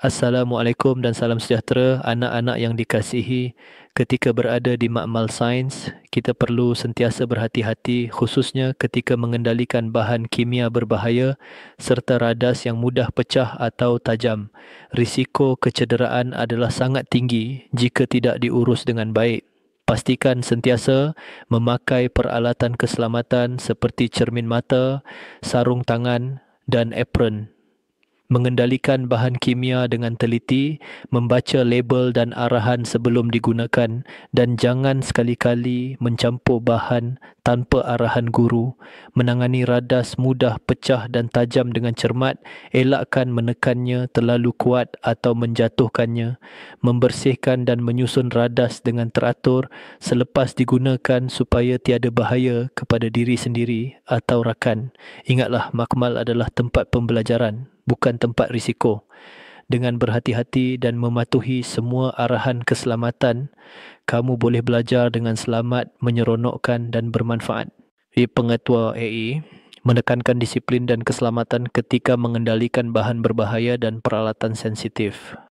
Assalamualaikum dan salam sejahtera anak-anak yang dikasihi. Ketika berada di makmal sains, kita perlu sentiasa berhati-hati khususnya ketika mengendalikan bahan kimia berbahaya serta radas yang mudah pecah atau tajam. Risiko kecederaan adalah sangat tinggi jika tidak diurus dengan baik. Pastikan sentiasa memakai peralatan keselamatan seperti cermin mata, sarung tangan dan apron. Mengendalikan bahan kimia dengan teliti, membaca label dan arahan sebelum digunakan dan jangan sekali-kali mencampur bahan tanpa arahan guru. Menangani radas mudah pecah dan tajam dengan cermat, elakkan menekannya terlalu kuat atau menjatuhkannya. Membersihkan dan menyusun radas dengan teratur selepas digunakan supaya tiada bahaya kepada diri sendiri atau rakan. Ingatlah, makmal adalah tempat pembelajaran, bukan tempat risiko. Dengan berhati-hati dan mematuhi semua arahan keselamatan, kamu boleh belajar dengan selamat, menyeronokkan dan bermanfaat. Pengetua AI menekankan disiplin dan keselamatan ketika mengendalikan bahan berbahaya dan peralatan sensitif.